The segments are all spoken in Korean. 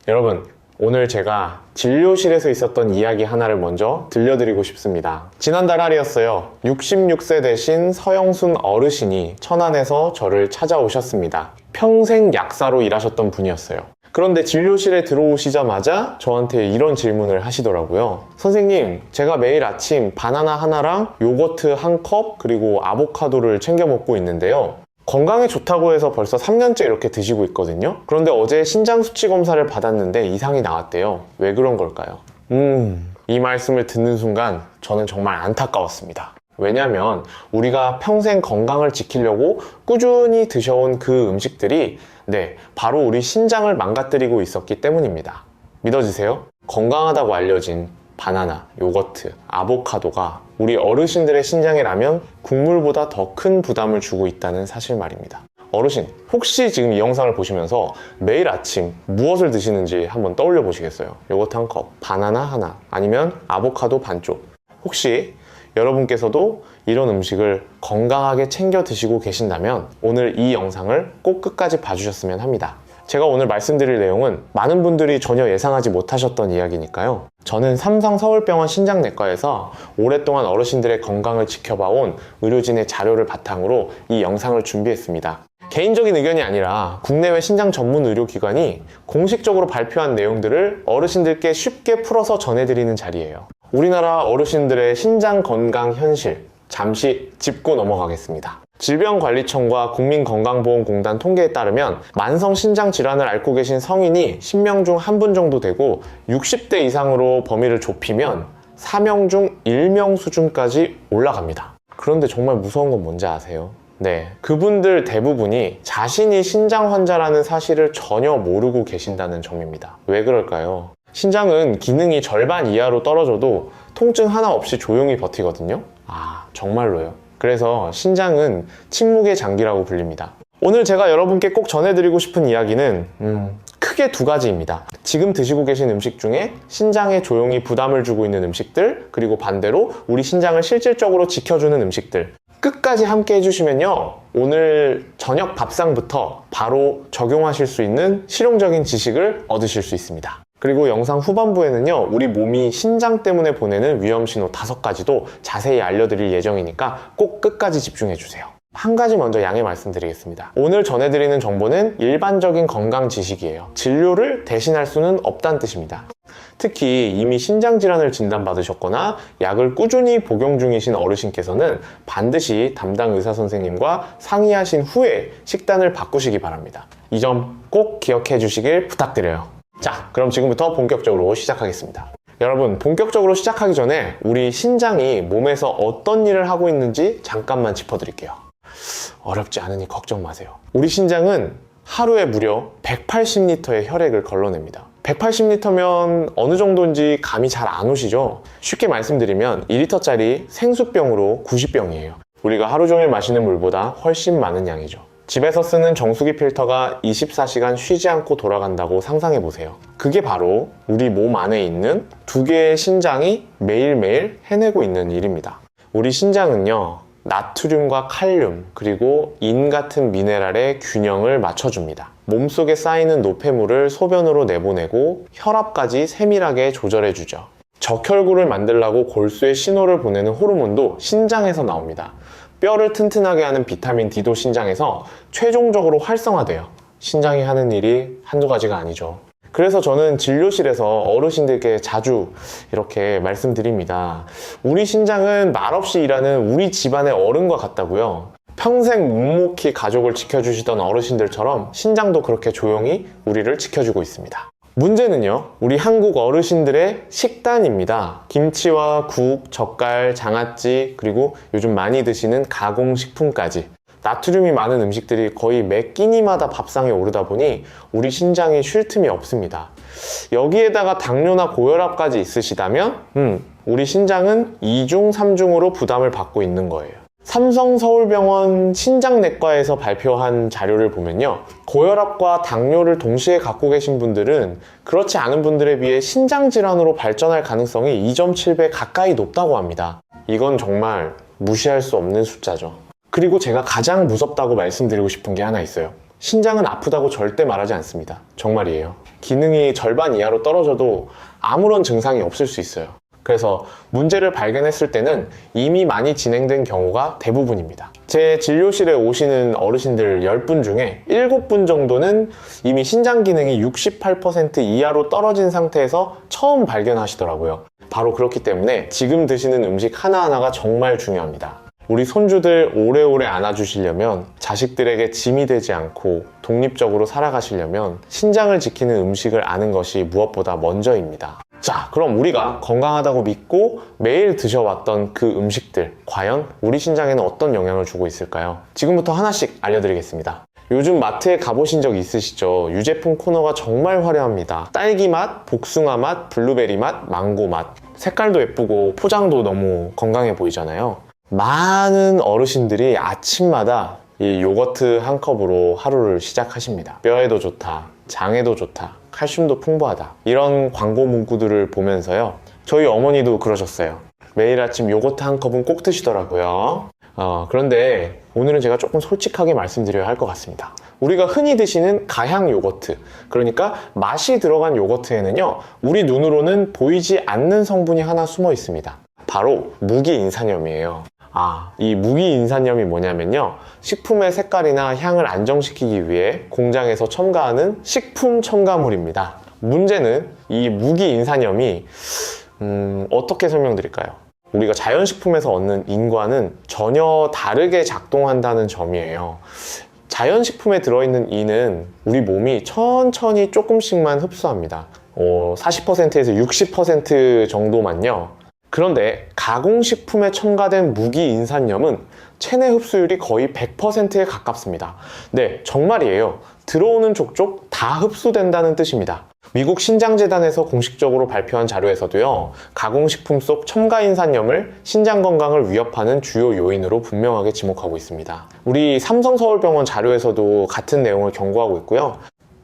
여러분, 오늘 제가 진료실에서 있었던 이야기 하나를 먼저 들려드리고 싶습니다. 지난달 말이었어요. 66세 되신 서영순 어르신이 천안에서 저를 찾아오셨습니다. 평생 약사로 일하셨던 분이었어요. 그런데 진료실에 들어오시자마자 저한테 이런 질문을 하시더라고요. 선생님, 제가 매일 아침 바나나 하나랑 요거트 한 컵 그리고 아보카도를 챙겨 먹고 있는데요. 건강에 좋다고 해서 벌써 3년째 이렇게 드시고 있거든요. 그런데 어제 신장 수치 검사를 받았는데 이상이 나왔대요. 왜 그런 걸까요? 이 말씀을 듣는 순간 저는 정말 안타까웠습니다. 왜냐면 우리가 평생 건강을 지키려고 꾸준히 드셔온 그 음식들이 바로 우리 신장을 망가뜨리고 있었기 때문입니다. 믿어지세요? 건강하다고 알려진 바나나, 요거트, 아보카도가 우리 어르신들의 신장이라면 국물보다 더 큰 부담을 주고 있다는 사실 말입니다. 어르신, 혹시 지금 이 영상을 보시면서 매일 아침 무엇을 드시는지 한번 떠올려 보시겠어요? 요거트 한 컵, 바나나 하나, 아니면 아보카도 반쪽. 혹시 여러분께서도 이런 음식을 건강하게 챙겨 드시고 계신다면 오늘 이 영상을 꼭 끝까지 봐주셨으면 합니다. 제가 오늘 말씀드릴 내용은 많은 분들이 전혀 예상하지 못하셨던 이야기니까요. 저는 삼성서울병원 신장내과에서 오랫동안 어르신들의 건강을 지켜봐온 의료진의 자료를 바탕으로 이 영상을 준비했습니다. 개인적인 의견이 아니라 국내외 신장 전문 의료기관이 공식적으로 발표한 내용들을 어르신들께 쉽게 풀어서 전해드리는 자리예요. 우리나라 어르신들의 신장 건강 현실, 잠시 짚고 넘어가겠습니다. 질병관리청과 국민건강보험공단 통계에 따르면 만성 신장 질환을 앓고 계신 성인이 10명 중 1분 정도 되고 60대 이상으로 범위를 좁히면 4명 중 1명 수준까지 올라갑니다. 그런데 정말 무서운 건 뭔지 아세요? 그분들 대부분이 자신이 신장 환자라는 사실을 전혀 모르고 계신다는 점입니다. 왜 그럴까요? 신장은 기능이 절반 이하로 떨어져도 통증 하나 없이 조용히 버티거든요. 정말로요. 그래서 신장은 침묵의 장기라고 불립니다. 오늘 제가 여러분께 꼭 전해드리고 싶은 이야기는 크게 두 가지입니다. 지금 드시고 계신 음식 중에 신장에 조용히 부담을 주고 있는 음식들, 그리고 반대로 우리 신장을 실질적으로 지켜주는 음식들. 끝까지 함께 해주시면요, 오늘 저녁 밥상부터 바로 적용하실 수 있는 실용적인 지식을 얻으실 수 있습니다. 그리고 영상 후반부에는요, 우리 몸이 신장 때문에 보내는 위험신호 5가지도 자세히 알려드릴 예정이니까 꼭 끝까지 집중해주세요. 한 가지 먼저 양해 말씀드리겠습니다. 오늘 전해드리는 정보는 일반적인 건강 지식이에요. 진료를 대신할 수는 없다는 뜻입니다. 특히 이미 신장질환을 진단받으셨거나 약을 꾸준히 복용 중이신 어르신께서는 반드시 담당 의사선생님과 상의하신 후에 식단을 바꾸시기 바랍니다. 이 점 꼭 기억해 주시길 부탁드려요. 자, 그럼 지금부터 본격적으로 시작하겠습니다. 여러분, 본격적으로 시작하기 전에 우리 신장이 몸에서 어떤 일을 하고 있는지 잠깐만 짚어드릴게요. 어렵지 않으니 걱정 마세요. 우리 신장은 하루에 무려 180리터의 혈액을 걸러냅니다. 180리터면 어느 정도인지 감이 잘 안 오시죠? 쉽게 말씀드리면 2리터짜리 생수병으로 90병이에요. 우리가 하루 종일 마시는 물보다 훨씬 많은 양이죠. 집에서 쓰는 정수기 필터가 24시간 쉬지 않고 돌아간다고 상상해보세요. 그게 바로 우리 몸 안에 있는 2개의 신장이 매일매일 해내고 있는 일입니다. 우리 신장은요, 나트륨과 칼륨, 그리고 인 같은 미네랄의 균형을 맞춰줍니다. 몸속에 쌓이는 노폐물을 소변으로 내보내고 혈압까지 세밀하게 조절해주죠. 적혈구를 만들려고 골수에 신호를 보내는 호르몬도 신장에서 나옵니다. 뼈를 튼튼하게 하는 비타민 D도 신장에서 최종적으로 활성화돼요. 신장이 하는 일이 한두 가지가 아니죠. 그래서 저는 진료실에서 어르신들께 자주 이렇게 말씀드립니다. 우리 신장은 말없이 일하는 우리 집안의 어른과 같다고요. 평생 묵묵히 가족을 지켜주시던 어르신들처럼 신장도 그렇게 조용히 우리를 지켜주고 있습니다. 문제는요, 우리 한국 어르신들의 식단입니다. 김치와 국, 젓갈, 장아찌, 그리고 요즘 많이 드시는 가공식품까지 나트륨이 많은 음식들이 거의 매 끼니마다 밥상에 오르다 보니 우리 신장이 쉴 틈이 없습니다. 여기에다가 당뇨나 고혈압까지 있으시다면 우리 신장은 2중, 3중으로 부담을 받고 있는 거예요. 삼성서울병원 신장내과에서 발표한 자료를 보면요, 고혈압과 당뇨를 동시에 갖고 계신 분들은 그렇지 않은 분들에 비해 신장질환으로 발전할 가능성이 2.7배 가까이 높다고 합니다. 이건 정말 무시할 수 없는 숫자죠. 그리고 제가 가장 무섭다고 말씀드리고 싶은 게 하나 있어요. 신장은 아프다고 절대 말하지 않습니다. 정말이에요. 기능이 절반 이하로 떨어져도 아무런 증상이 없을 수 있어요. 그래서 문제를 발견했을 때는 이미 많이 진행된 경우가 대부분입니다. 제 진료실에 오시는 어르신들 10분 중에 7분 정도는 이미 신장 기능이 68% 이하로 떨어진 상태에서 처음 발견하시더라고요. 바로 그렇기 때문에 지금 드시는 음식 하나하나가 정말 중요합니다. 우리 손주들 오래오래 안아주시려면, 자식들에게 짐이 되지 않고 독립적으로 살아가시려면 신장을 지키는 음식을 아는 것이 무엇보다 먼저입니다. 자, 그럼 우리가 건강하다고 믿고 매일 드셔왔던 그 음식들, 과연 우리 신장에는 어떤 영향을 주고 있을까요? 지금부터 하나씩 알려드리겠습니다. 요즘 마트에 가보신 적 있으시죠? 유제품 코너가 정말 화려합니다. 딸기 맛, 복숭아 맛, 블루베리 맛, 망고 맛. 색깔도 예쁘고 포장도 너무 건강해 보이잖아요. 많은 어르신들이 아침마다 이 요거트 한 컵으로 하루를 시작하십니다. 뼈에도 좋다, 장에도 좋다, 칼슘도 풍부하다, 이런 광고 문구들을 보면서요, 저희 어머니도 그러셨어요. 매일 아침 요거트 한 컵은 꼭 드시더라고요. 그런데 오늘은 제가 조금 솔직하게 말씀드려야 할 것 같습니다. 우리가 흔히 드시는 가향 요거트, 그러니까 맛이 들어간 요거트에는요, 우리 눈으로는 보이지 않는 성분이 하나 숨어 있습니다. 바로 무기인산염이에요. 이 무기인산염이 뭐냐면요, 식품의 색깔이나 향을 안정시키기 위해 공장에서 첨가하는 식품 첨가물입니다. 문제는 이 무기인산염이 어떻게 설명드릴까요? 우리가 자연식품에서 얻는 인과는 전혀 다르게 작동한다는 점이에요. 자연식품에 들어있는 인은 우리 몸이 천천히 조금씩만 흡수합니다. 40%에서 60% 정도만요. 그런데 가공식품에 첨가된 무기인산염은 체내 흡수율이 거의 100%에 가깝습니다. 네, 정말이에요. 들어오는 족족 다 흡수된다는 뜻입니다. 미국 신장재단에서 공식적으로 발표한 자료에서도요, 가공식품 속 첨가인산염을 신장 건강을 위협하는 주요 요인으로 분명하게 지목하고 있습니다. 우리 삼성서울병원 자료에서도 같은 내용을 경고하고 있고요.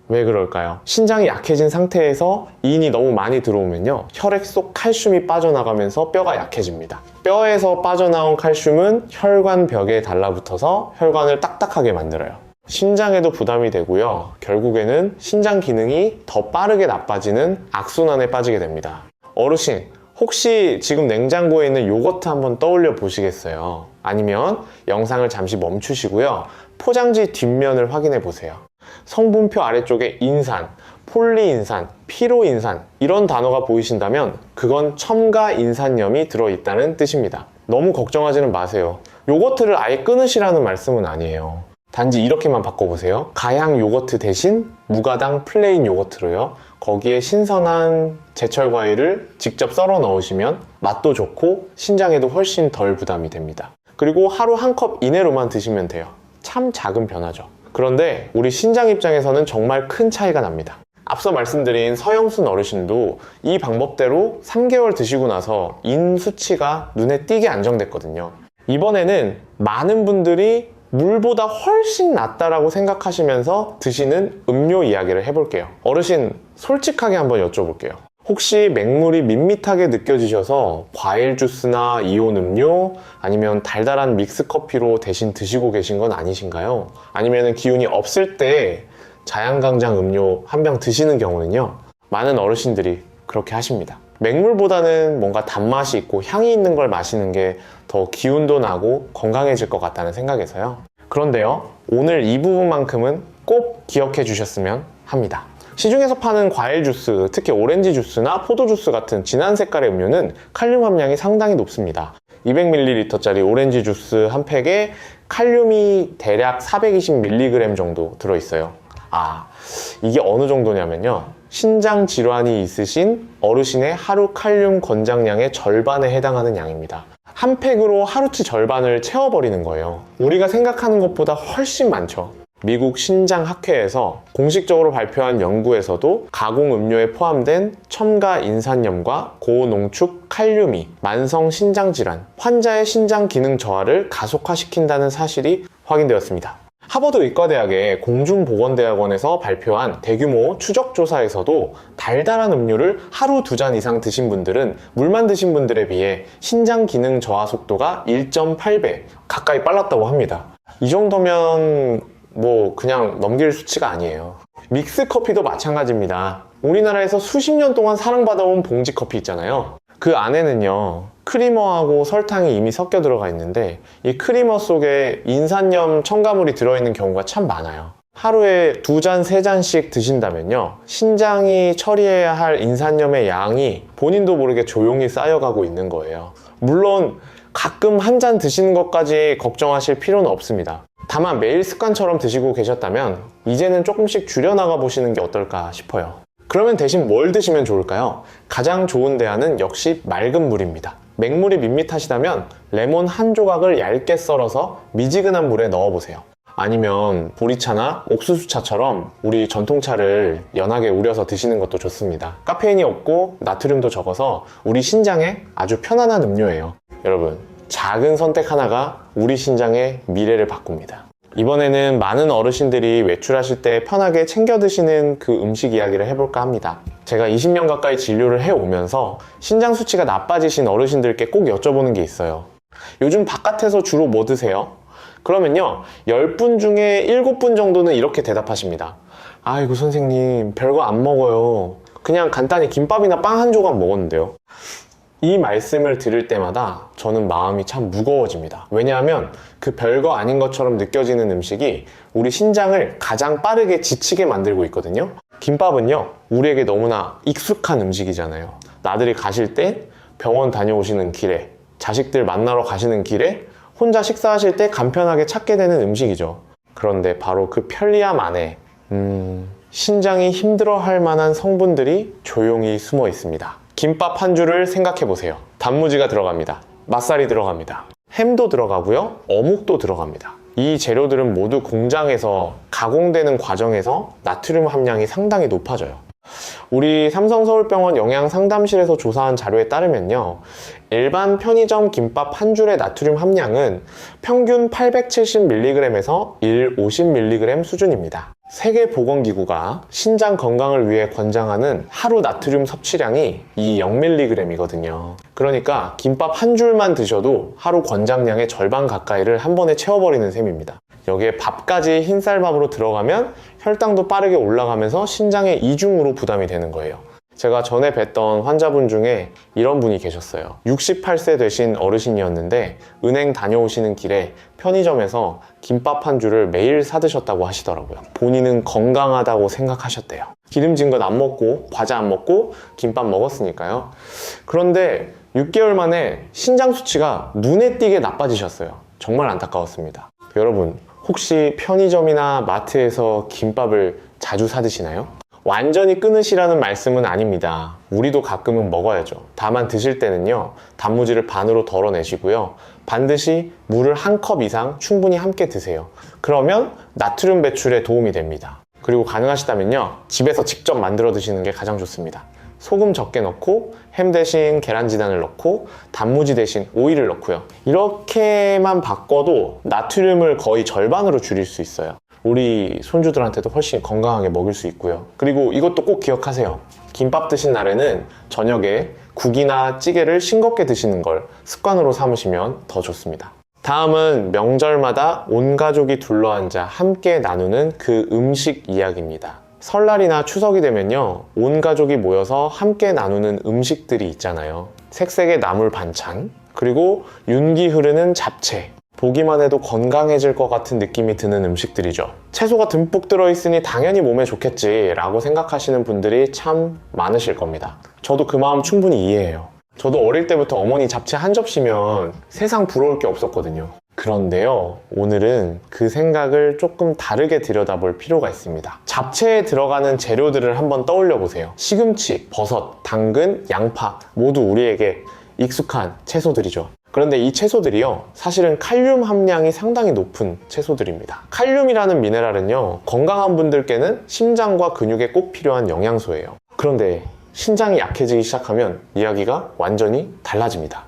왜 그럴까요? 신장이 약해진 상태에서 인이 너무 많이 들어오면요, 혈액 속 칼슘이 빠져나가면서 뼈가 약해집니다. 뼈에서 빠져나온 칼슘은 혈관 벽에 달라붙어서 혈관을 딱딱하게 만들어요. 신장에도 부담이 되고요, 결국에는 신장 기능이 더 빠르게 나빠지는 악순환에 빠지게 됩니다. 어르신, 혹시 지금 냉장고에 있는 요거트 한번 떠올려 보시겠어요? 아니면 영상을 잠시 멈추시고요, 포장지 뒷면을 확인해 보세요. 성분표 아래쪽에 인산, 폴리인산, 피로인산, 이런 단어가 보이신다면 그건 첨가인산염이 들어있다는 뜻입니다. 너무 걱정하지는 마세요. 요거트를 아예 끊으시라는 말씀은 아니에요. 단지 이렇게만 바꿔보세요. 가향 요거트 대신 무가당 플레인 요거트로요, 거기에 신선한 제철 과일을 직접 썰어 넣으시면 맛도 좋고 신장에도 훨씬 덜 부담이 됩니다. 그리고 하루 한 컵 이내로만 드시면 돼요. 참 작은 변화죠. 그런데 우리 신장 입장에서는 정말 큰 차이가 납니다. 앞서 말씀드린 서영순 어르신도 이 방법대로 3개월 드시고 나서 인 수치가 눈에 띄게 안정됐거든요. 이번에는 많은 분들이 물보다 훨씬 낫다라고 생각하시면서 드시는 음료 이야기를 해볼게요. 어르신, 솔직하게 한번 여쭤볼게요. 혹시 맹물이 밋밋하게 느껴지셔서 과일 주스나 이온 음료, 아니면 달달한 믹스 커피로 대신 드시고 계신 건 아니신가요? 아니면 기운이 없을 때 자양강장 음료 한 병 드시는 경우는요, 많은 어르신들이 그렇게 하십니다. 맹물보다는 뭔가 단맛이 있고 향이 있는 걸 마시는 게 더 기운도 나고 건강해질 것 같다는 생각에서요. 그런데요, 오늘 이 부분만큼은 꼭 기억해 주셨으면 합니다. 시중에서 파는 과일 주스, 특히 오렌지 주스나 포도 주스 같은 진한 색깔의 음료는 칼륨 함량이 상당히 높습니다. 200ml짜리 오렌지 주스 한 팩에 칼륨이 대략 420mg 정도 들어있어요. 이게 어느 정도냐면요, 신장 질환이 있으신 어르신의 하루 칼륨 권장량의 절반에 해당하는 양입니다. 한 팩으로 하루치 절반을 채워버리는 거예요. 우리가 생각하는 것보다 훨씬 많죠. 미국 신장학회에서 공식적으로 발표한 연구에서도 가공 음료에 포함된 첨가인산염과 고농축 칼륨이 만성 신장질환, 환자의 신장 기능 저하를 가속화시킨다는 사실이 확인되었습니다. 하버드 의과대학의 공중보건대학원에서 발표한 대규모 추적조사에서도 달달한 음료를 하루 2잔 이상 드신 분들은 물만 드신 분들에 비해 신장 기능 저하 속도가 1.8배 가까이 빨랐다고 합니다. 이 정도면 그냥 넘길 수치가 아니에요. 믹스 커피도 마찬가지입니다. 우리나라에서 수십 년 동안 사랑받아온 봉지 커피 있잖아요. 그 안에는요, 크리머하고 설탕이 이미 섞여 들어가 있는데 이 크리머 속에 인산염 첨가물이 들어있는 경우가 참 많아요. 하루에 2잔, 3잔씩 드신다면요, 신장이 처리해야 할 인산염의 양이 본인도 모르게 조용히 쌓여가고 있는 거예요. 물론 가끔 한 잔 드시는 것까지 걱정하실 필요는 없습니다. 다만 매일 습관처럼 드시고 계셨다면 이제는 조금씩 줄여나가 보시는 게 어떨까 싶어요. 그러면 대신 뭘 드시면 좋을까요? 가장 좋은 대안은 역시 맑은 물입니다. 맹물이 밋밋하시다면 레몬 한 조각을 얇게 썰어서 미지근한 물에 넣어보세요. 아니면 보리차나 옥수수차처럼 우리 전통차를 연하게 우려서 드시는 것도 좋습니다. 카페인이 없고 나트륨도 적어서 우리 신장에 아주 편안한 음료예요. 여러분, 작은 선택 하나가 우리 신장의 미래를 바꿉니다. 이번에는 많은 어르신들이 외출하실 때 편하게 챙겨 드시는 그 음식 이야기를 해볼까 합니다. 제가 20년 가까이 진료를 해오면서 신장 수치가 나빠지신 어르신들께 꼭 여쭤보는 게 있어요. 요즘 바깥에서 주로 뭐 드세요? 그러면요, 10분 중에 7분 정도는 이렇게 대답하십니다. 아이고 선생님, 별거 안 먹어요. 그냥 간단히 김밥이나 빵 한 조각 먹었는데요. 이 말씀을 들을 때마다 저는 마음이 참 무거워집니다. 왜냐하면 그 별거 아닌 것처럼 느껴지는 음식이 우리 신장을 가장 빠르게 지치게 만들고 있거든요. 김밥은요, 우리에게 너무나 익숙한 음식이잖아요. 나들이 가실 때, 병원 다녀오시는 길에, 자식들 만나러 가시는 길에, 혼자 식사하실 때 간편하게 찾게 되는 음식이죠. 그런데 바로 그 편리함 안에 신장이 힘들어할 만한 성분들이 조용히 숨어 있습니다. 김밥 한 줄을 생각해 보세요. 단무지가 들어갑니다. 맛살이 들어갑니다. 햄도 들어가고요, 어묵도 들어갑니다. 이 재료들은 모두 공장에서 가공되는 과정에서 나트륨 함량이 상당히 높아져요. 우리 삼성서울병원 영양상담실에서 조사한 자료에 따르면요, 일반 편의점 김밥 한 줄의 나트륨 함량은 평균 870mg에서 150mg 수준입니다. 세계보건기구가 신장 건강을 위해 권장하는 하루 나트륨 섭취량이 이 0mg이거든요. 그러니까 김밥 한 줄만 드셔도 하루 권장량의 절반 가까이를 한 번에 채워버리는 셈입니다. 여기에 밥까지 흰쌀밥으로 들어가면 혈당도 빠르게 올라가면서 신장의 이중으로 부담이 되는 거예요. 제가 전에 뵀던 환자분 중에 이런 분이 계셨어요. 68세 되신 어르신이었는데 은행 다녀오시는 길에 편의점에서 김밥 한 줄을 매일 사 드셨다고 하시더라고요. 본인은 건강하다고 생각하셨대요. 기름진 건 안 먹고 과자 안 먹고 김밥 먹었으니까요. 그런데 6개월 만에 신장 수치가 눈에 띄게 나빠지셨어요. 정말 안타까웠습니다. 여러분, 혹시 편의점이나 마트에서 김밥을 자주 사 드시나요? 완전히 끊으시라는 말씀은 아닙니다. 우리도 가끔은 먹어야죠. 다만 드실 때는요, 단무지를 반으로 덜어내시고요, 반드시 물을 1컵 이상 충분히 함께 드세요. 그러면 나트륨 배출에 도움이 됩니다. 그리고 가능하시다면요, 집에서 직접 만들어 드시는 게 가장 좋습니다. 소금 적게 넣고 햄 대신 계란지단을 넣고 단무지 대신 오이를 넣고요. 이렇게만 바꿔도 나트륨을 거의 절반으로 줄일 수 있어요. 우리 손주들한테도 훨씬 건강하게 먹을 수 있고요. 그리고 이것도 꼭 기억하세요. 김밥 드신 날에는 저녁에 국이나 찌개를 싱겁게 드시는 걸 습관으로 삼으시면 더 좋습니다. 다음은 명절마다 온 가족이 둘러앉아 함께 나누는 그 음식 이야기입니다. 설날이나 추석이 되면요, 온 가족이 모여서 함께 나누는 음식들이 있잖아요. 색색의 나물 반찬, 그리고 윤기 흐르는 잡채, 보기만 해도 건강해질 것 같은 느낌이 드는 음식들이죠. 채소가 듬뿍 들어있으니 당연히 몸에 좋겠지 라고 생각하시는 분들이 참 많으실 겁니다. 저도 그 마음 충분히 이해해요. 저도 어릴 때부터 어머니 잡채 한 접시면 세상 부러울 게 없었거든요. 그런데요, 오늘은 그 생각을 조금 다르게 들여다볼 필요가 있습니다. 잡채에 들어가는 재료들을 한번 떠올려 보세요. 시금치, 버섯, 당근, 양파, 모두 우리에게 익숙한 채소들이죠. 그런데 이 채소들이요, 사실은 칼륨 함량이 상당히 높은 채소들입니다. 칼륨이라는 미네랄은요, 건강한 분들께는 심장과 근육에 꼭 필요한 영양소예요. 그런데 신장이 약해지기 시작하면 이야기가 완전히 달라집니다.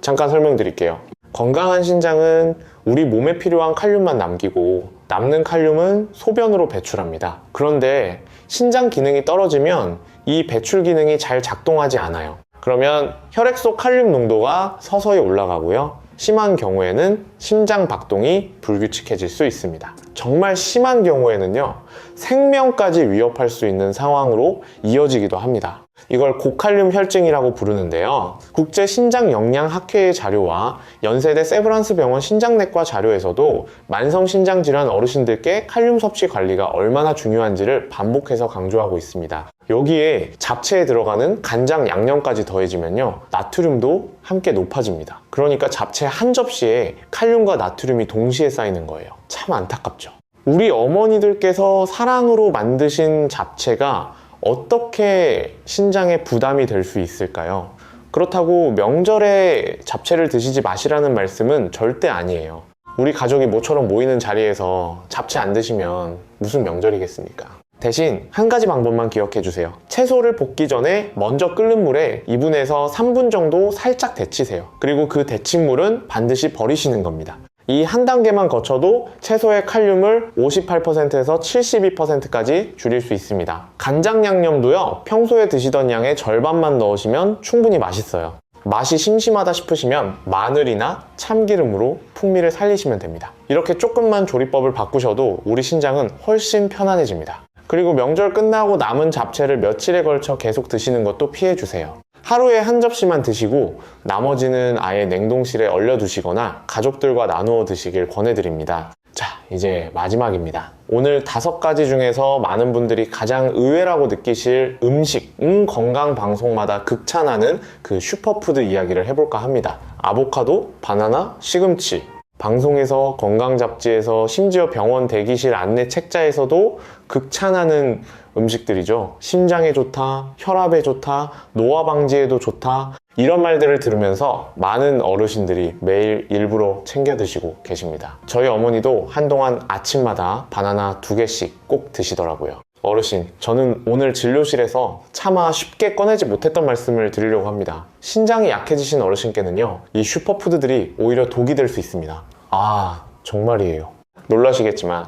잠깐 설명드릴게요. 건강한 신장은 우리 몸에 필요한 칼륨만 남기고 남는 칼륨은 소변으로 배출합니다. 그런데 신장 기능이 떨어지면 이 배출 기능이 잘 작동하지 않아요. 그러면 혈액 속 칼륨 농도가 서서히 올라가고요, 심한 경우에는 심장 박동이 불규칙해질 수 있습니다. 정말 심한 경우에는요, 생명까지 위협할 수 있는 상황으로 이어지기도 합니다. 이걸 고칼륨 혈증이라고 부르는데요. 국제신장영양학회의 자료와 연세대 세브란스병원 신장내과 자료에서도 만성신장질환 어르신들께 칼륨 섭취 관리가 얼마나 중요한지를 반복해서 강조하고 있습니다. 여기에 잡채에 들어가는 간장 양념까지 더해지면요, 나트륨도 함께 높아집니다. 그러니까 잡채 한 접시에 칼륨과 나트륨이 동시에 쌓이는 거예요. 참 안타깝죠. 우리 어머니들께서 사랑으로 만드신 잡채가 어떻게 신장에 부담이 될 수 있을까요? 그렇다고 명절에 잡채를 드시지 마시라는 말씀은 절대 아니에요. 우리 가족이 모처럼 모이는 자리에서 잡채 안 드시면 무슨 명절이겠습니까? 대신 한 가지 방법만 기억해 주세요. 채소를 볶기 전에 먼저 끓는 물에 2분에서 3분 정도 살짝 데치세요. 그리고 그 데친 물은 반드시 버리시는 겁니다. 이 한 단계만 거쳐도 채소의 칼륨을 58%에서 72%까지 줄일 수 있습니다. 간장 양념도요, 평소에 드시던 양의 절반만 넣으시면 충분히 맛있어요. 맛이 심심하다 싶으시면 마늘이나 참기름으로 풍미를 살리시면 됩니다. 이렇게 조금만 조리법을 바꾸셔도 우리 신장은 훨씬 편안해집니다. 그리고 명절 끝나고 남은 잡채를 며칠에 걸쳐 계속 드시는 것도 피해주세요. 하루에 한 접시만 드시고 나머지는 아예 냉동실에 얼려두시거나 가족들과 나누어 드시길 권해드립니다. 자, 이제 마지막입니다. 오늘 5가지 중에서 많은 분들이 가장 의외라고 느끼실 음식, 건강 방송마다 극찬하는 그 슈퍼푸드 이야기를 해볼까 합니다. 아보카도, 바나나, 시금치. 방송에서, 건강 잡지에서, 심지어 병원 대기실 안내 책자에서도 극찬하는 음식들이죠. 심장에 좋다, 혈압에 좋다, 노화 방지에도 좋다, 이런 말들을 들으면서 많은 어르신들이 매일 일부러 챙겨 드시고 계십니다. 저희 어머니도 한동안 아침마다 바나나 2개씩 꼭 드시더라고요. 어르신, 저는 오늘 진료실에서 차마 쉽게 꺼내지 못했던 말씀을 드리려고 합니다. 신장이 약해지신 어르신께는요, 이 슈퍼푸드들이 오히려 독이 될 수 있습니다. 아, 정말이에요. 놀라시겠지만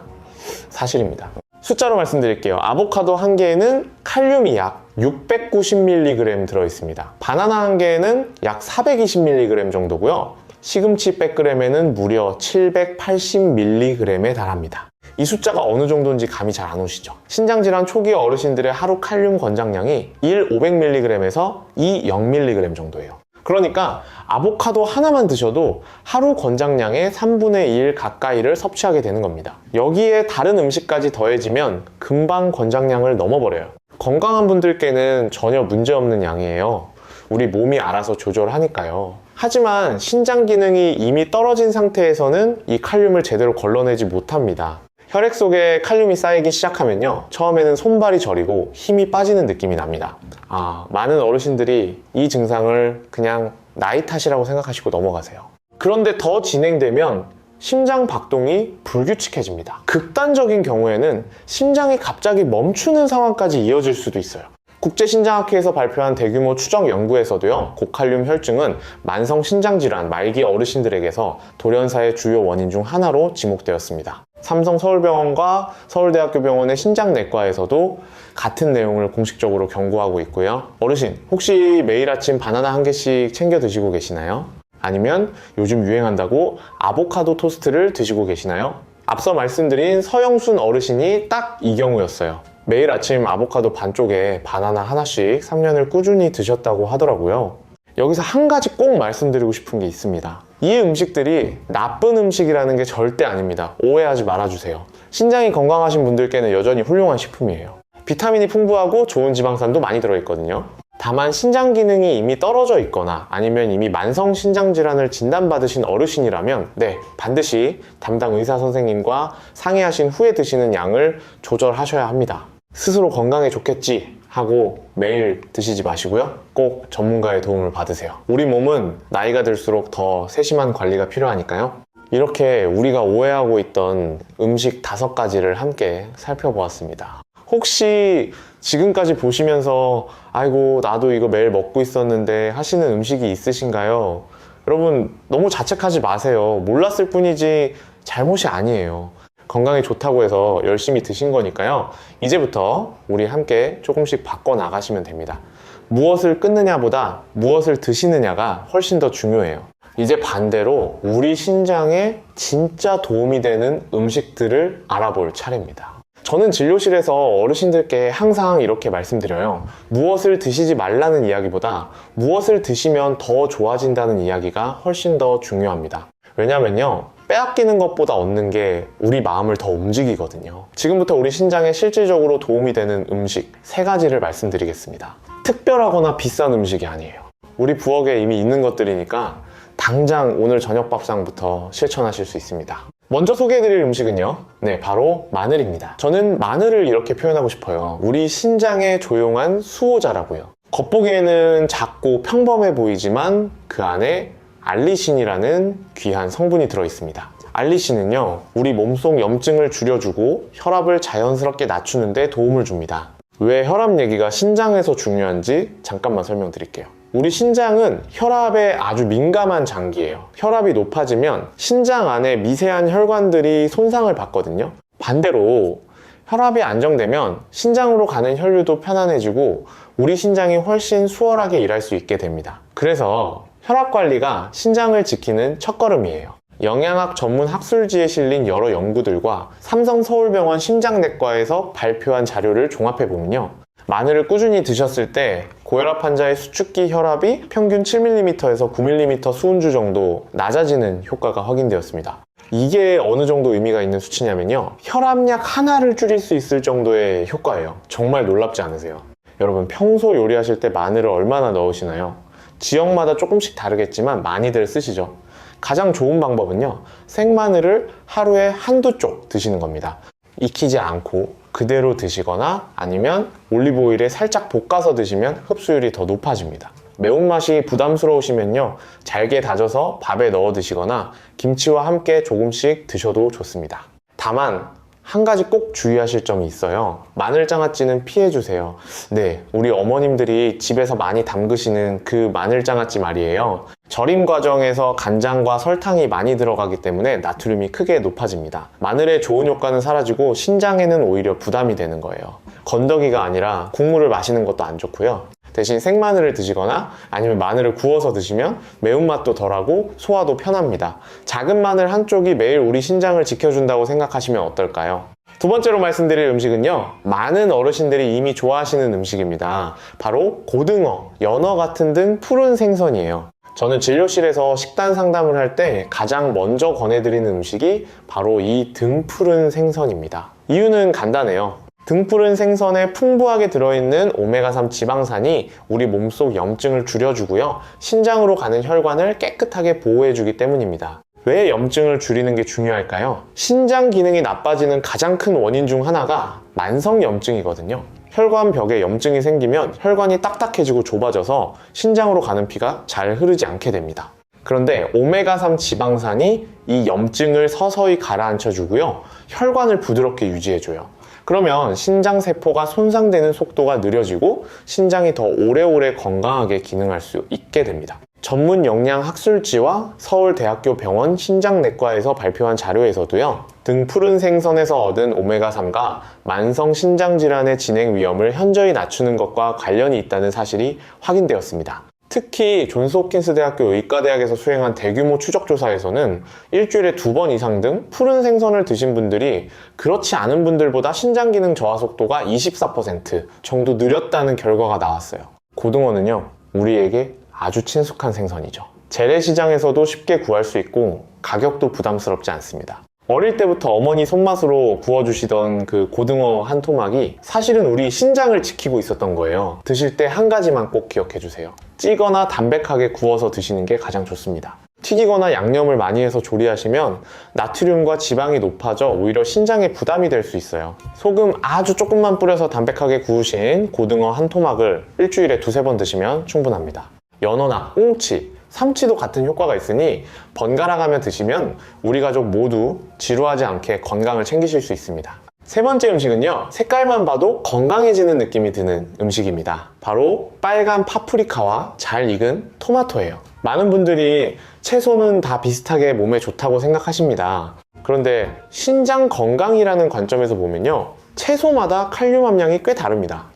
사실입니다. 숫자로 말씀드릴게요. 아보카도 한 개에는 칼륨이 약 690mg 들어있습니다. 바나나 한 개에는 약 420mg 정도고요. 시금치 100g에는 무려 780mg에 달합니다. 이 숫자가 어느 정도인지 감이 잘 안 오시죠? 신장질환 초기 어르신들의 하루 칼륨 권장량이 1 500mg에서 2 0mg 정도예요. 그러니까 아보카도 하나만 드셔도 하루 권장량의 3분의 1 가까이를 섭취하게 되는 겁니다. 여기에 다른 음식까지 더해지면 금방 권장량을 넘어버려요. 건강한 분들께는 전혀 문제없는 양이에요. 우리 몸이 알아서 조절하니까요. 하지만 신장 기능이 이미 떨어진 상태에서는 이 칼륨을 제대로 걸러내지 못합니다. 혈액 속에 칼륨이 쌓이기 시작하면요, 처음에는 손발이 저리고 힘이 빠지는 느낌이 납니다. 많은 어르신들이 이 증상을 그냥 나이 탓이라고 생각하시고 넘어가세요. 그런데 더 진행되면 심장 박동이 불규칙해집니다. 극단적인 경우에는 심장이 갑자기 멈추는 상황까지 이어질 수도 있어요. 국제신장학회에서 발표한 대규모 추적 연구에서도요, 고칼륨 혈증은 만성신장질환 말기 어르신들에게서 돌연사의 주요 원인 중 하나로 지목되었습니다. 삼성서울병원과 서울대학교병원의 신장내과에서도 같은 내용을 공식적으로 경고하고 있고요. 어르신, 혹시 매일 아침 바나나 한 개씩 챙겨 드시고 계시나요? 아니면 요즘 유행한다고 아보카도 토스트를 드시고 계시나요? 앞서 말씀드린 서영순 어르신이 딱 이 경우였어요. 매일 아침 아보카도 반쪽에 바나나 하나씩 3년을 꾸준히 드셨다고 하더라고요. 여기서 한 가지 꼭 말씀드리고 싶은 게 있습니다. 이 음식들이 나쁜 음식이라는 게 절대 아닙니다. 오해하지 말아주세요. 신장이 건강하신 분들께는 여전히 훌륭한 식품이에요. 비타민이 풍부하고 좋은 지방산도 많이 들어있거든요. 다만 신장 기능이 이미 떨어져 있거나 아니면 이미 만성 신장질환을 진단받으신 어르신이라면 반드시 담당 의사 선생님과 상의하신 후에 드시는 양을 조절하셔야 합니다. 스스로 건강에 좋겠지 하고 매일 드시지 마시고요. 꼭 전문가의 도움을 받으세요. 우리 몸은 나이가 들수록 더 세심한 관리가 필요하니까요. 이렇게 우리가 오해하고 있던 음식 5가지를 함께 살펴보았습니다. 혹시 지금까지 보시면서 아이고 나도 이거 매일 먹고 있었는데 하시는 음식이 있으신가요? 여러분 너무 자책하지 마세요. 몰랐을 뿐이지 잘못이 아니에요. 건강에 좋다고 해서 열심히 드신 거니까요. 이제부터 우리 함께 조금씩 바꿔나가시면 됩니다. 무엇을 끊느냐보다 무엇을 드시느냐가 훨씬 더 중요해요. 이제 반대로 우리 신장에 진짜 도움이 되는 음식들을 알아볼 차례입니다. 저는 진료실에서 어르신들께 항상 이렇게 말씀드려요. 무엇을 드시지 말라는 이야기보다 무엇을 드시면 더 좋아진다는 이야기가 훨씬 더 중요합니다. 왜냐면요, 빼앗기는 것보다 얻는 게 우리 마음을 더 움직이거든요. 지금부터 우리 신장에 실질적으로 도움이 되는 음식 3가지를 말씀드리겠습니다. 특별하거나 비싼 음식이 아니에요. 우리 부엌에 이미 있는 것들이니까 당장 오늘 저녁 밥상부터 실천하실 수 있습니다. 먼저 소개해드릴 음식은요, 바로 마늘입니다. 저는 마늘을 이렇게 표현하고 싶어요. 우리 신장의 조용한 수호자라고요. 겉보기에는 작고 평범해 보이지만 그 안에 알리신이라는 귀한 성분이 들어있습니다. 알리신은요, 우리 몸속 염증을 줄여주고 혈압을 자연스럽게 낮추는 데 도움을 줍니다. 왜 혈압 얘기가 신장에서 중요한지 잠깐만 설명드릴게요. 우리 신장은 혈압에 아주 민감한 장기예요. 혈압이 높아지면 신장 안에 미세한 혈관들이 손상을 받거든요. 반대로 혈압이 안정되면 신장으로 가는 혈류도 편안해지고 우리 신장이 훨씬 수월하게 일할 수 있게 됩니다. 그래서 혈압 관리가 신장을 지키는 첫걸음이에요. 영양학 전문 학술지에 실린 여러 연구들과 삼성서울병원 심장내과에서 발표한 자료를 종합해보면요, 마늘을 꾸준히 드셨을 때 고혈압 환자의 수축기 혈압이 평균 7mm에서 9mm 수은주 정도 낮아지는 효과가 확인되었습니다. 이게 어느 정도 의미가 있는 수치냐면요, 혈압약 하나를 줄일 수 있을 정도의 효과예요. 정말 놀랍지 않으세요? 여러분, 평소 요리하실 때 마늘을 얼마나 넣으시나요? 지역마다 조금씩 다르겠지만 많이들 쓰시죠. 가장 좋은 방법은요, 생마늘을 하루에 한두 쪽 드시는 겁니다. 익히지 않고 그대로 드시거나 아니면 올리브오일에 살짝 볶아서 드시면 흡수율이 더 높아집니다. 매운맛이 부담스러우시면요, 잘게 다져서 밥에 넣어 드시거나 김치와 함께 조금씩 드셔도 좋습니다. 다만 한 가지 꼭 주의하실 점이 있어요. 마늘장아찌는 피해주세요. 우리 어머님들이 집에서 많이 담그시는 그 마늘장아찌 말이에요. 절임 과정에서 간장과 설탕이 많이 들어가기 때문에 나트륨이 크게 높아집니다. 마늘의 좋은 효과는 사라지고 신장에는 오히려 부담이 되는 거예요. 건더기가 아니라 국물을 마시는 것도 안 좋고요. 대신 생마늘을 드시거나 아니면 마늘을 구워서 드시면 매운맛도 덜하고 소화도 편합니다. 작은 마늘 한쪽이 매일 우리 신장을 지켜준다고 생각하시면 어떨까요? 두 번째로 말씀드릴 음식은요, 많은 어르신들이 이미 좋아하시는 음식입니다. 바로 고등어, 연어 같은 등 푸른 생선이에요. 저는 진료실에서 식단 상담을 할 때 가장 먼저 권해드리는 음식이 바로 이 등푸른 생선입니다. 이유는 간단해요. 등푸른 생선에 풍부하게 들어있는 오메가3 지방산이 우리 몸속 염증을 줄여주고요, 신장으로 가는 혈관을 깨끗하게 보호해주기 때문입니다. 왜 염증을 줄이는 게 중요할까요? 신장 기능이 나빠지는 가장 큰 원인 중 하나가 만성염증이거든요. 혈관벽에 염증이 생기면 혈관이 딱딱해지고 좁아져서 신장으로 가는 피가 잘 흐르지 않게 됩니다. 그런데 오메가3 지방산이 이 염증을 서서히 가라앉혀주고요, 혈관을 부드럽게 유지해줘요. 그러면 신장세포가 손상되는 속도가 느려지고 신장이 더 오래오래 건강하게 기능할 수 있게 됩니다. 전문 영양학술지와 서울대학교 병원 신장내과에서 발표한 자료에서도요, 등 푸른 생선에서 얻은 오메가3가 만성 신장질환의 진행 위험을 현저히 낮추는 것과 관련이 있다는 사실이 확인되었습니다. 특히 존스홉킨스 대학교 의과대학에서 수행한 대규모 추적조사에서는 일주일에 2번 이상 등 푸른 생선을 드신 분들이 그렇지 않은 분들보다 신장기능 저하 속도가 24% 정도 느렸다는 결과가 나왔어요. 고등어는요, 우리에게 아주 친숙한 생선이죠. 재래시장에서도 쉽게 구할 수 있고 가격도 부담스럽지 않습니다. 어릴 때부터 어머니 손맛으로 구워주시던 그 고등어 한 토막이 사실은 우리 신장을 지키고 있었던 거예요. 드실 때 한 가지만 꼭 기억해주세요. 찌거나 담백하게 구워서 드시는 게 가장 좋습니다. 튀기거나 양념을 많이 해서 조리하시면 나트륨과 지방이 높아져 오히려 신장에 부담이 될 수 있어요. 소금 아주 조금만 뿌려서 담백하게 구우신 고등어 한 토막을 일주일에 2-3번 드시면 충분합니다. 연어나 꽁치, 삼치도 같은 효과가 있으니 번갈아가며 드시면 우리 가족 모두 지루하지 않게 건강을 챙기실 수 있습니다. 세 번째 음식은요, 색깔만 봐도 건강해지는 느낌이 드는 음식입니다. 바로 빨간 파프리카와 잘 익은 토마토예요. 많은 분들이 채소는 다 비슷하게 몸에 좋다고 생각하십니다. 그런데 신장 건강이라는 관점에서 보면요, 채소마다 칼륨 함량이 꽤 다릅니다.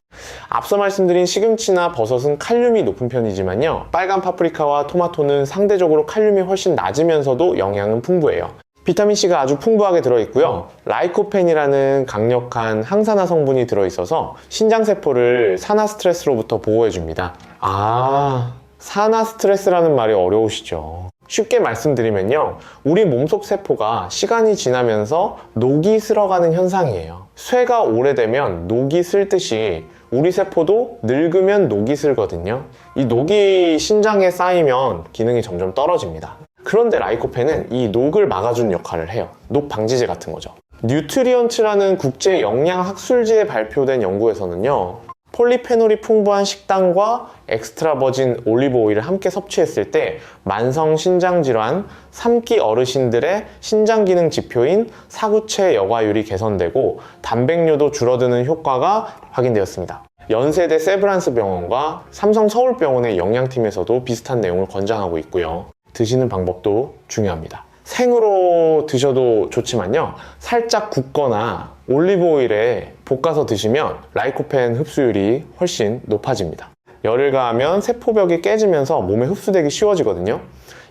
앞서 말씀드린 시금치나 버섯은 칼륨이 높은 편이지만요, 빨간 파프리카와 토마토는 상대적으로 칼륨이 훨씬 낮으면서도 영양은 풍부해요. 비타민C가 아주 풍부하게 들어있고요. 라이코펜이라는 강력한 항산화 성분이 들어있어서 신장세포를 산화 스트레스로부터 보호해줍니다. 산화 스트레스라는 말이 어려우시죠? 쉽게 말씀드리면요, 우리 몸속 세포가 시간이 지나면서 녹이 슬어가는 현상이에요. 쇠가 오래되면 녹이 슬듯이 우리 세포도 늙으면 녹이 슬거든요. 이 녹이 신장에 쌓이면 기능이 점점 떨어집니다. 그런데 라이코펜은 이 녹을 막아주는 역할을 해요. 녹 방지제 같은 거죠. 뉴트리언츠라는 국제 영양학술지에 발표된 연구에서는요, 폴리페놀이 풍부한 식단과 엑스트라 버진 올리브 오일을 함께 섭취했을 때 만성 신장질환 3기 어르신들의 신장기능 지표인 사구체 여과율이 개선되고 단백뇨도 줄어드는 효과가 확인되었습니다. 연세대 세브란스 병원과 삼성 서울병원의 영양팀에서도 비슷한 내용을 권장하고 있고요. 드시는 방법도 중요합니다. 생으로 드셔도 좋지만요, 살짝 굽거나 올리브 오일에 볶아서 드시면 라이코펜 흡수율이 훨씬 높아집니다. 열을 가하면 세포벽이 깨지면서 몸에 흡수되기 쉬워지거든요.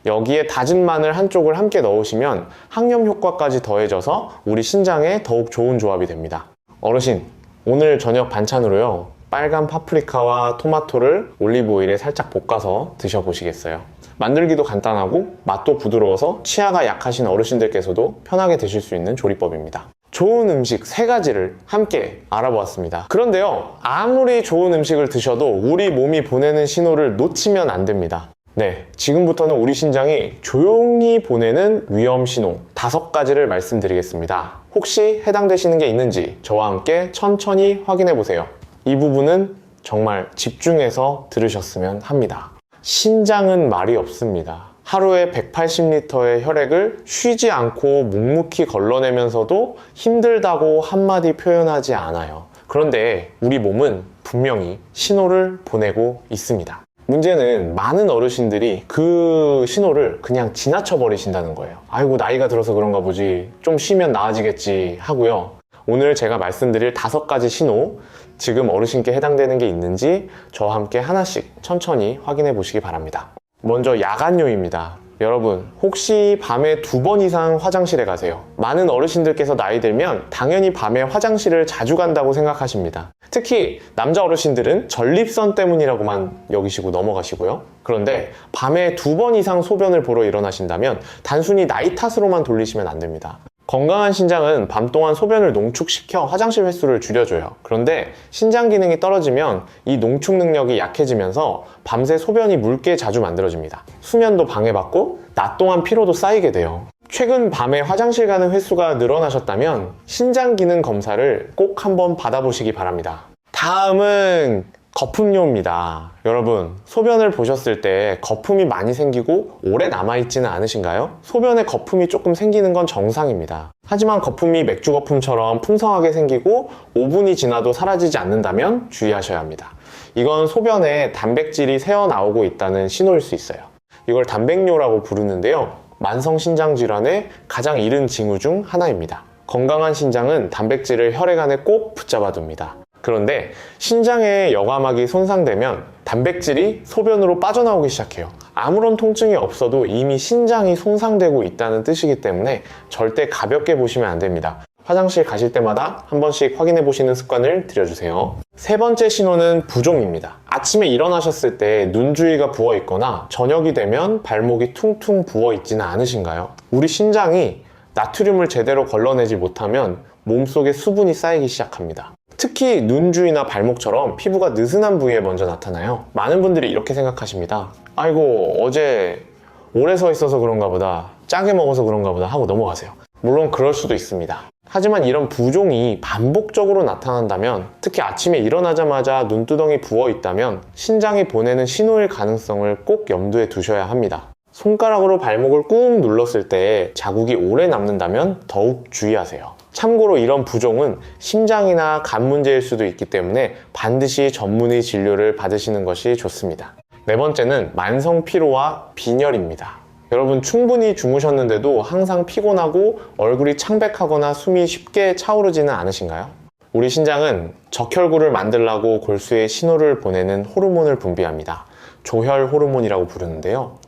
여기에 다진 마늘 한쪽을 함께 넣으시면 항염 효과까지 더해져서 우리 신장에 더욱 좋은 조합이 됩니다. 어르신, 오늘 저녁 반찬으로요, 빨간 파프리카와 토마토를 올리브 오일에 살짝 볶아서 드셔보시겠어요? 만들기도 간단하고 맛도 부드러워서 치아가 약하신 어르신들께서도 편하게 드실 수 있는 조리법입니다. 좋은 음식 3가지를 함께 알아보았습니다. 그런데요, 아무리 좋은 음식을 드셔도 우리 몸이 보내는 신호를 놓치면 안 됩니다. 네, 지금부터는 우리 신장이 조용히 보내는 위험 신호 5가지를 말씀드리겠습니다. 혹시 해당되시는 게 있는지 저와 함께 천천히 확인해 보세요. 이 부분은 정말 집중해서 들으셨으면 합니다. 신장은 말이 없습니다. 하루에 180리터의 혈액을 쉬지 않고 묵묵히 걸러내면서도 힘들다고 한마디 표현하지 않아요. 그런데 우리 몸은 분명히 신호를 보내고 있습니다. 문제는 많은 어르신들이 그 신호를 그냥 지나쳐 버리신다는 거예요. 아이고, 나이가 들어서 그런가 보지, 좀 쉬면 나아지겠지 하고요. 오늘 제가 말씀드릴 5가지 신호, 지금 어르신께 해당되는 게 있는지 저와 함께 하나씩 천천히 확인해 보시기 바랍니다. 먼저 야간요입니다. 여러분, 혹시 밤에 2번 이상 화장실에 가세요? 많은 어르신들께서 나이 들면 당연히 밤에 화장실을 자주 간다고 생각하십니다. 특히 남자 어르신들은 전립선 때문이라고만 여기시고 넘어가시고요. 그런데 밤에 2번 이상 소변을 보러 일어나신다면 단순히 나이 탓으로만 돌리시면 안 됩니다. 건강한 신장은 밤 동안 소변을 농축시켜 화장실 횟수를 줄여줘요. 그런데 신장 기능이 떨어지면 이 농축 능력이 약해지면서 밤새 소변이 묽게 자주 만들어집니다. 수면도 방해받고 낮 동안 피로도 쌓이게 돼요. 최근 밤에 화장실 가는 횟수가 늘어나셨다면 신장 기능 검사를 꼭 한번 받아보시기 바랍니다. 다음은 거품료입니다. 여러분, 소변을 보셨을 때 거품이 많이 생기고 오래 남아있지는 않으신가요? 소변에 거품이 조금 생기는 건 정상입니다. 하지만 거품이 맥주 거품처럼 풍성하게 생기고 5분이 지나도 사라지지 않는다면 주의하셔야 합니다. 이건 소변에 단백질이 새어나오고 있다는 신호일 수 있어요. 이걸 단백뇨라고 부르는데요, 만성신장질환의 가장 이른 징후 중 하나입니다. 건강한 신장은 단백질을 혈액 안에 꼭 붙잡아둡니다. 그런데 신장의 여과막이 손상되면 단백질이 소변으로 빠져나오기 시작해요. 아무런 통증이 없어도 이미 신장이 손상되고 있다는 뜻이기 때문에 절대 가볍게 보시면 안 됩니다. 화장실 가실 때마다 한 번씩 확인해 보시는 습관을 들여주세요. 3번째 신호는 부종입니다. 아침에 일어나셨을 때 눈 주위가 부어 있거나 저녁이 되면 발목이 퉁퉁 부어 있지는 않으신가요? 우리 신장이 나트륨을 제대로 걸러내지 못하면 몸속에 수분이 쌓이기 시작합니다. 특히 눈 주위나 발목처럼 피부가 느슨한 부위에 먼저 나타나요. 많은 분들이 이렇게 생각하십니다. 아이고, 어제 오래 서 있어서 그런가 보다, 짜게 먹어서 그런가 보다 하고 넘어가세요. 물론 그럴 수도 있습니다. 하지만 이런 부종이 반복적으로 나타난다면, 특히 아침에 일어나자마자 눈두덩이 부어 있다면 신장이 보내는 신호일 가능성을 꼭 염두에 두셔야 합니다. 손가락으로 발목을 꾹 눌렀을 때 자국이 오래 남는다면 더욱 주의하세요. 참고로 이런 부종은 심장이나 간 문제일 수도 있기 때문에 반드시 전문의 진료를 받으시는 것이 좋습니다. 4번째는 만성 피로와 빈혈입니다. 여러분, 충분히 주무셨는데도 항상 피곤하고 얼굴이 창백하거나 숨이 쉽게 차오르지는 않으신가요? 우리 신장은 적혈구를 만들라고 골수에 신호를 보내는 호르몬을 분비합니다. 조혈 호르몬이라고 부르는데요.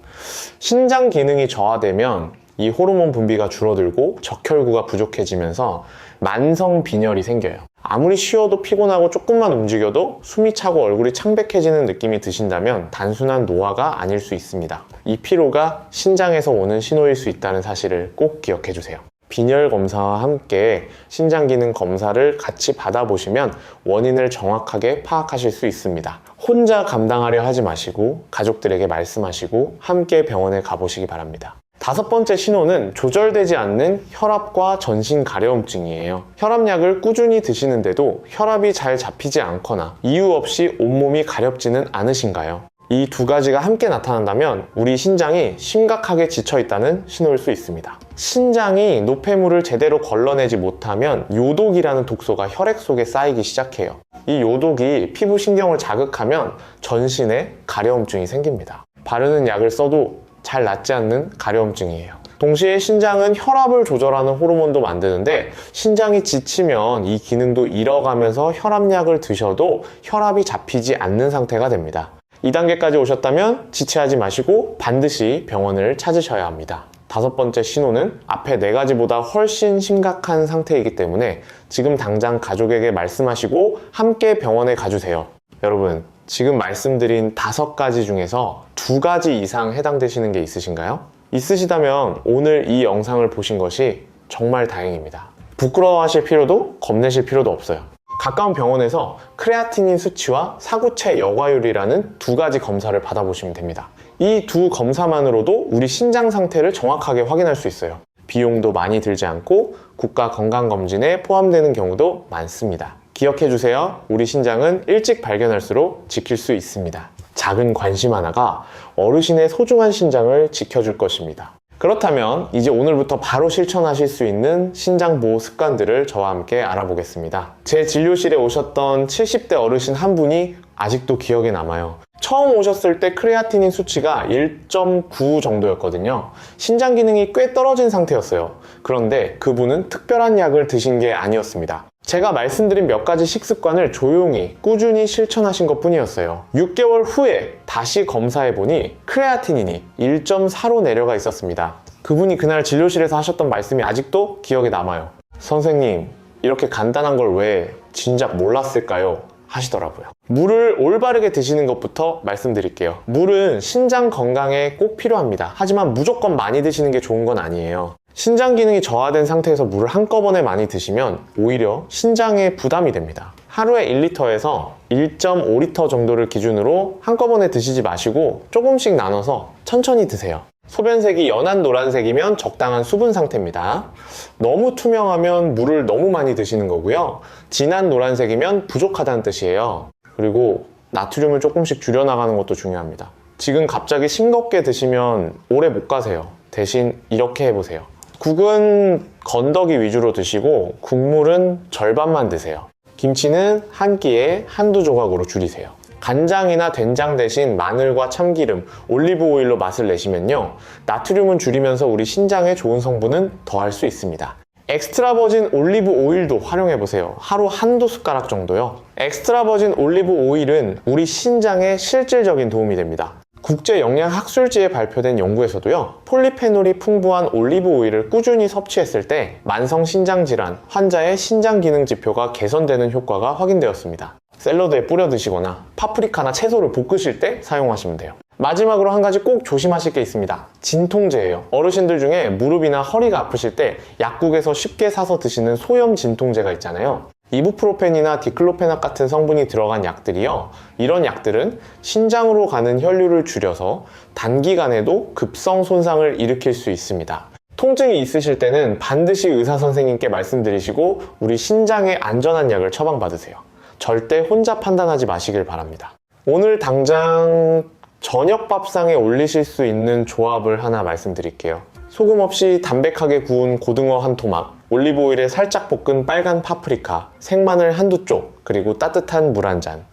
신장 기능이 저하되면 이 호르몬 분비가 줄어들고 적혈구가 부족해지면서 만성 빈혈이 생겨요. 아무리 쉬어도 피곤하고 조금만 움직여도 숨이 차고 얼굴이 창백해지는 느낌이 드신다면 단순한 노화가 아닐 수 있습니다. 이 피로가 신장에서 오는 신호일 수 있다는 사실을 꼭 기억해 주세요. 빈혈 검사와 함께 신장 기능 검사를 같이 받아보시면 원인을 정확하게 파악하실 수 있습니다. 혼자 감당하려 하지 마시고 가족들에게 말씀하시고 함께 병원에 가보시기 바랍니다. 5번째 신호는 조절되지 않는 혈압과 전신 가려움증이에요. 혈압약을 꾸준히 드시는데도 혈압이 잘 잡히지 않거나 이유 없이 온몸이 가렵지는 않으신가요? 이 두 가지가 함께 나타난다면 우리 신장이 심각하게 지쳐 있다는 신호일 수 있습니다. 신장이 노폐물을 제대로 걸러내지 못하면 요독이라는 독소가 혈액 속에 쌓이기 시작해요. 이 요독이 피부 신경을 자극하면 전신에 가려움증이 생깁니다. 바르는 약을 써도 잘 낫지 않는 가려움증이에요. 동시에 신장은 혈압을 조절하는 호르몬도 만드는데 신장이 지치면 이 기능도 잃어가면서 혈압약을 드셔도 혈압이 잡히지 않는 상태가 됩니다. 2단계까지 오셨다면 지체하지 마시고 반드시 병원을 찾으셔야 합니다. 5번째 신호는 앞에 4가지보다 훨씬 심각한 상태이기 때문에 지금 당장 가족에게 말씀하시고 함께 병원에 가주세요. 여러분, 지금 말씀드린 5가지 중에서 2가지 이상 해당되시는 게 있으신가요? 있으시다면 오늘 이 영상을 보신 것이 정말 다행입니다. 부끄러워하실 필요도 겁내실 필요도 없어요. 가까운 병원에서 크레아티닌 수치와 사구체 여과율이라는 2가지 검사를 받아보시면 됩니다. 이 2 검사만으로도 우리 신장 상태를 정확하게 확인할 수 있어요. 비용도 많이 들지 않고 국가 건강검진에 포함되는 경우도 많습니다. 기억해 주세요. 우리 신장은 일찍 발견할수록 지킬 수 있습니다. 작은 관심 하나가 어르신의 소중한 신장을 지켜줄 것입니다. 그렇다면 이제 오늘부터 바로 실천하실 수 있는 신장 보호 습관들을 저와 함께 알아보겠습니다. 제 진료실에 오셨던 70대 어르신 한 분이 아직도 기억에 남아요. 처음 오셨을 때 크레아티닌 수치가 1.9 정도였거든요. 신장 기능이 꽤 떨어진 상태였어요. 그런데 그분은 특별한 약을 드신 게 아니었습니다. 제가 말씀드린 몇 가지 식습관을 조용히 꾸준히 실천하신 것 뿐이었어요. 6개월 후에 다시 검사해보니 크레아티닌이 1.4로 내려가 있었습니다. 그분이 그날 진료실에서 하셨던 말씀이 아직도 기억에 남아요. 선생님, 이렇게 간단한 걸 왜 진작 몰랐을까요? 하시더라고요. 물을 올바르게 드시는 것부터 말씀드릴게요. 물은 신장 건강에 꼭 필요합니다. 하지만 무조건 많이 드시는 게 좋은 건 아니에요. 신장 기능이 저하된 상태에서 물을 한꺼번에 많이 드시면 오히려 신장에 부담이 됩니다. 하루에 1리터에서 1.5리터 정도를 기준으로 한꺼번에 드시지 마시고 조금씩 나눠서 천천히 드세요. 소변색이 연한 노란색이면 적당한 수분 상태입니다. 너무 투명하면 물을 너무 많이 드시는 거고요. 진한 노란색이면 부족하다는 뜻이에요. 그리고 나트륨을 조금씩 줄여나가는 것도 중요합니다. 지금 갑자기 싱겁게 드시면 오래 못 가세요. 대신 이렇게 해보세요. 국은 건더기 위주로 드시고 국물은 절반만 드세요. 김치는 한 끼에 1~2조각으로 줄이세요. 간장이나 된장 대신 마늘과 참기름, 올리브 오일로 맛을 내시면요, 나트륨은 줄이면서 우리 신장에 좋은 성분은 더할 수 있습니다. 엑스트라 버진 올리브 오일도 활용해보세요. 하루 1~2숟가락 정도요. 엑스트라 버진 올리브 오일은 우리 신장에 실질적인 도움이 됩니다. 국제영양학술지에 발표된 연구에서도요, 폴리페놀이 풍부한 올리브 오일을 꾸준히 섭취했을 때 만성신장질환 환자의 신장기능 지표가 개선되는 효과가 확인되었습니다. 샐러드에 뿌려 드시거나 파프리카나 채소를 볶으실 때 사용하시면 돼요. 마지막으로 한 가지 꼭 조심하실 게 있습니다. 진통제예요. 어르신들 중에 무릎이나 허리가 아프실 때 약국에서 쉽게 사서 드시는 소염 진통제가 있잖아요. 이부프로펜이나 디클로페낙 같은 성분이 들어간 약들이요, 이런 약들은 신장으로 가는 혈류를 줄여서 단기간에도 급성 손상을 일으킬 수 있습니다. 통증이 있으실 때는 반드시 의사 선생님께 말씀드리시고 우리 신장에 안전한 약을 처방받으세요. 절대 혼자 판단하지 마시길 바랍니다. 오늘 당장 저녁 밥상에 올리실 수 있는 조합을 하나 말씀드릴게요. 소금 없이 담백하게 구운 고등어 한 토막, 올리브 오일에 살짝 볶은 빨간 파프리카, 생마늘 1~2쪽, 그리고 따뜻한 물 한 잔.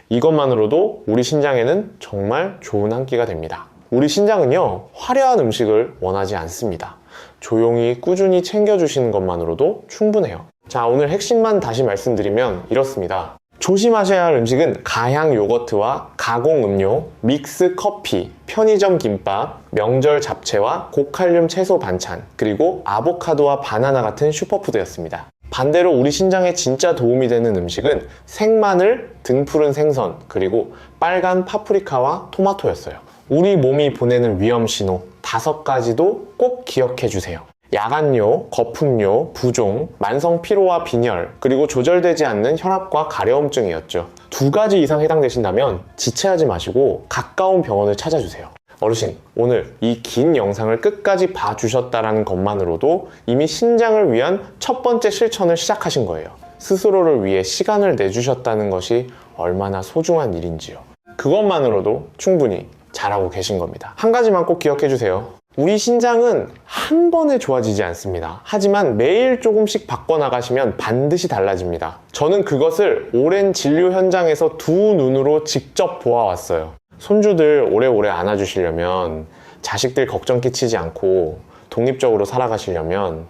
이것만으로도 우리 신장에는 정말 좋은 한 끼가 됩니다. 우리 신장은요, 화려한 음식을 원하지 않습니다. 조용히 꾸준히 챙겨주시는 것만으로도 충분해요. 자, 오늘 핵심만 다시 말씀드리면 이렇습니다. 조심하셔야 할 음식은 가향 요거트와 가공 음료, 믹스 커피, 편의점 김밥, 명절 잡채와 고칼륨 채소 반찬, 그리고 아보카도와 바나나 같은 슈퍼푸드였습니다. 반대로 우리 신장에 진짜 도움이 되는 음식은 생마늘, 등푸른 생선, 그리고 빨간 파프리카와 토마토였어요. 우리 몸이 보내는 위험 신호 5가지도 꼭 기억해 주세요. 야간요, 거품요, 부종, 만성 피로와 빈혈, 그리고 조절되지 않는 혈압과 가려움증이었죠. 2가지 이상 해당되신다면 지체하지 마시고 가까운 병원을 찾아주세요. 어르신, 오늘 이 긴 영상을 끝까지 봐주셨다는 것만으로도 이미 신장을 위한 첫 번째 실천을 시작하신 거예요. 스스로를 위해 시간을 내주셨다는 것이 얼마나 소중한 일인지요. 그것만으로도 충분히 잘하고 계신 겁니다. 한 가지만 꼭 기억해 주세요. 우리 신장은 한 번에 좋아지지 않습니다. 하지만 매일 조금씩 바꿔나가시면 반드시 달라집니다. 저는 그것을 오랜 진료 현장에서 2눈으로 직접 보아왔어요. 손주들 오래오래 안아주시려면, 자식들 걱정 끼치지 않고 독립적으로 살아가시려면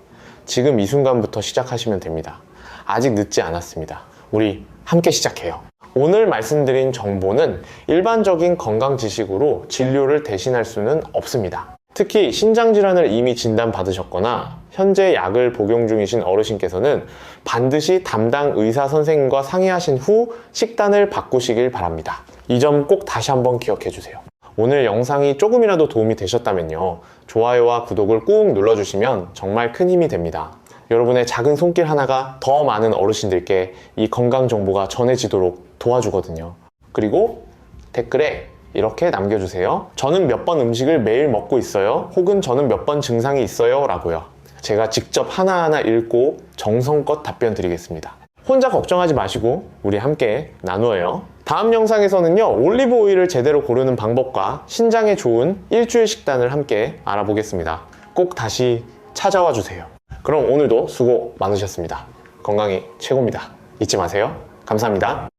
지금 이 순간부터 시작하시면 됩니다. 아직 늦지 않았습니다. 우리 함께 시작해요. 오늘 말씀드린 정보는 일반적인 건강 지식으로 진료를 대신할 수는 없습니다. 특히 신장질환을 이미 진단받으셨거나 현재 약을 복용 중이신 어르신께서는 반드시 담당 의사 선생님과 상의하신 후 식단을 바꾸시길 바랍니다. 이 점 꼭 다시 한번 기억해 주세요. 오늘 영상이 조금이라도 도움이 되셨다면요, 좋아요와 구독을 꾹 눌러주시면 정말 큰 힘이 됩니다. 여러분의 작은 손길 하나가 더 많은 어르신들께 이 건강 정보가 전해지도록 도와주거든요. 그리고 댓글에 이렇게 남겨주세요. 저는 몇 번 음식을 매일 먹고 있어요. 혹은 저는 몇 번 증상이 있어요. 라고요. 제가 직접 하나하나 읽고 정성껏 답변 드리겠습니다. 혼자 걱정하지 마시고 우리 함께 나누어요. 다음 영상에서는요, 올리브 오일을 제대로 고르는 방법과 신장에 좋은 일주일 식단을 함께 알아보겠습니다. 꼭 다시 찾아와 주세요. 그럼 오늘도 수고 많으셨습니다. 건강이 최고입니다. 잊지 마세요. 감사합니다.